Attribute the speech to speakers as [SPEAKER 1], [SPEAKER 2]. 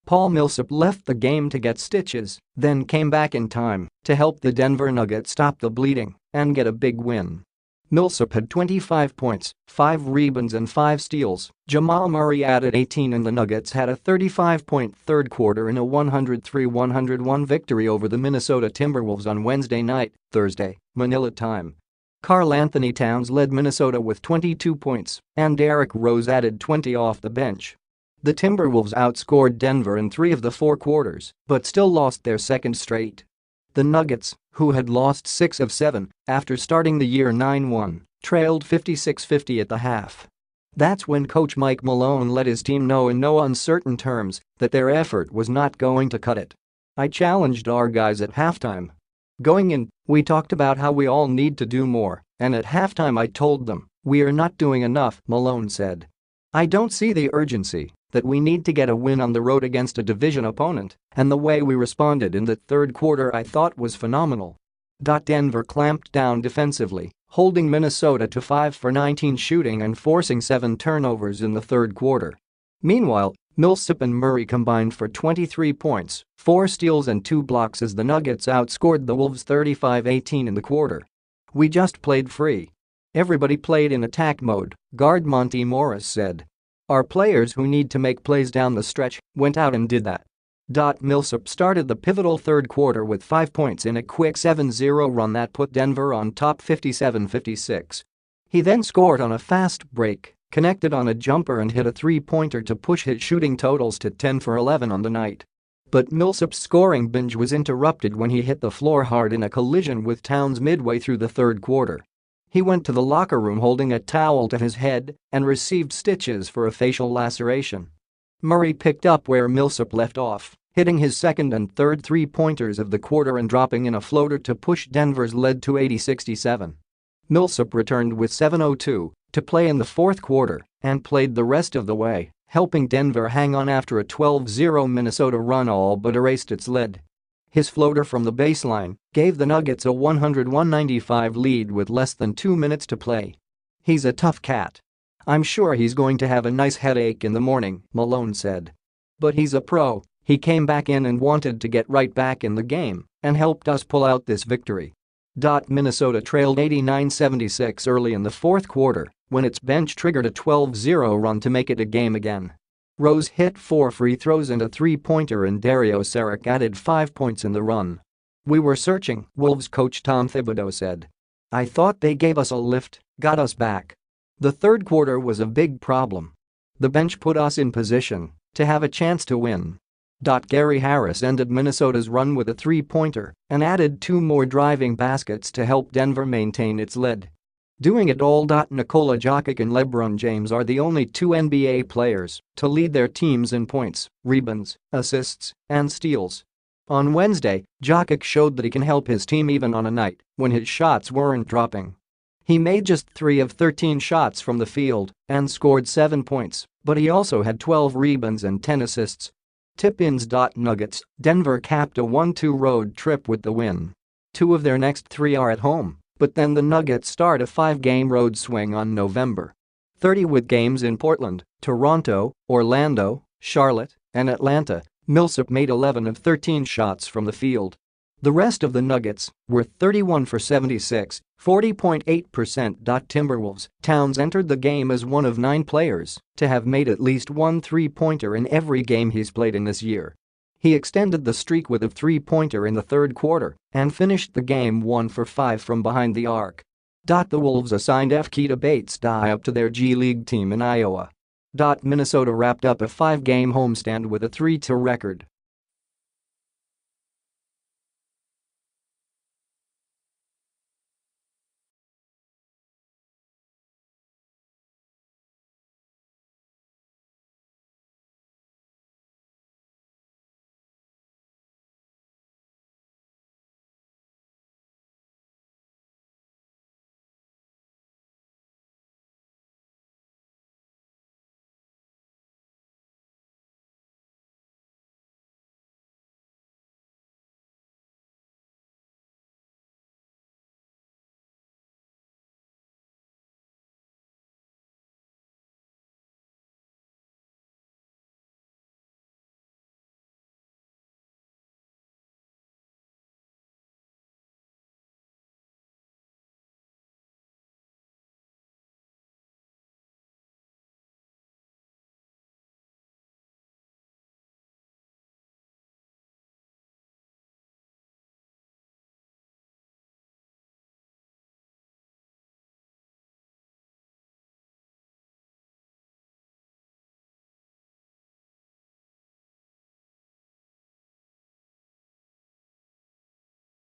[SPEAKER 1] Paul Millsap left the game to get stitches, then came back in time to help the Denver Nuggets stop the bleeding and get a big win. Millsap had 25 points, 5 rebounds and 5 steals. Jamal Murray added 18 and the Nuggets had a 35-point third quarter in a 103-101 victory over the Minnesota Timberwolves on Wednesday night, Thursday, Manila time. Karl-Anthony Towns led Minnesota with 22 points, and Derrick Rose added 20 off the bench. The Timberwolves outscored Denver in 3 of the 4 quarters, but still lost their second straight. The Nuggets, who had lost 6 of 7 after starting the year 9-1, trailed 56-50 at the half. That's when coach Mike Malone let his team know in no uncertain terms that their effort was not going to cut it. "I challenged our guys at halftime. Going in, we talked about how we all need to do more, and at halftime I told them, we are not doing enough," Malone said. "I don't see the urgency that we need to get a win on the road against a division opponent, and the way we responded in the third quarter I thought was phenomenal." Denver clamped down defensively, holding Minnesota to 5 for 19 shooting and forcing 7 turnovers in the third quarter. Meanwhile, Millsap and Murray combined for 23 points, 4 steals and 2 blocks as the Nuggets outscored the Wolves 35-18 in the quarter. "We just played free. Everybody played in attack mode," guard Monty Morris said. "Our players who need to make plays down the stretch went out and did that." Millsap started the pivotal third quarter with 5 points in a quick 7-0 run that put Denver on top 57-56. He then scored on a fast break, connected on a jumper and hit a three-pointer to push his shooting totals to 10 for 11 on the night. But Millsap's scoring binge was interrupted when he hit the floor hard in a collision with Towns midway through the third quarter. He went to the locker room holding a towel to his head and received stitches for a facial laceration. Murray picked up where Millsap left off, hitting his second and third three-pointers of the quarter and dropping in a floater to push Denver's lead to 80-67. Millsap returned with 7:02 to play in the fourth quarter and played the rest of the way, helping Denver hang on after a 12-0 Minnesota run all but erased its lead. His floater from the baseline gave the Nuggets a 101-95 lead with less than 2 minutes to play. "He's a tough cat. I'm sure he's going to have a nice headache in the morning," Malone said. "But he's a pro, he came back in and wanted to get right back in the game and helped us pull out this victory." Minnesota trailed 89-76 early in the fourth quarter when its bench triggered a 12-0 run to make it a game again. Rose hit 4 free throws and a three-pointer and Dario Saric added 5 points in the run. "We were searching," Wolves coach Tom Thibodeau said. "I thought they gave us a lift, got us back. The third quarter was a big problem. The bench put us in position to have a chance to win." Gary Harris ended Minnesota's run with a three-pointer and added 2 more driving baskets to help Denver maintain its lead. Doing it all. Nikola Jokic and LeBron James are the only 2 NBA players to lead their teams in points, rebounds, assists, and steals. On Wednesday, Jokic showed that he can help his team even on a night when his shots weren't dropping. He made just 3 of 13 shots from the field and scored 7 points, but he also had 12 rebounds and 10 assists. Tip-ins. Nuggets, Denver capped a 1-2 road trip with the win. 2 of their next 3 are at home, but then the Nuggets start a 5-game road swing on November 30 with games in Portland, Toronto, Orlando, Charlotte, and Atlanta. Millsap made 11 of 13 shots from the field. The rest of the Nuggets were 31 for 76, 40.8%. Timberwolves, Towns entered the game as one of 9 players to have made at least 1 three-pointer in every game he's played in this year. He extended the streak with a three-pointer in the third quarter and finished the game 1 for 5 from behind the arc. The Wolves assigned Keita Bates up to their G League team in Iowa. Minnesota wrapped up a 5-game homestand with a 3-2 record.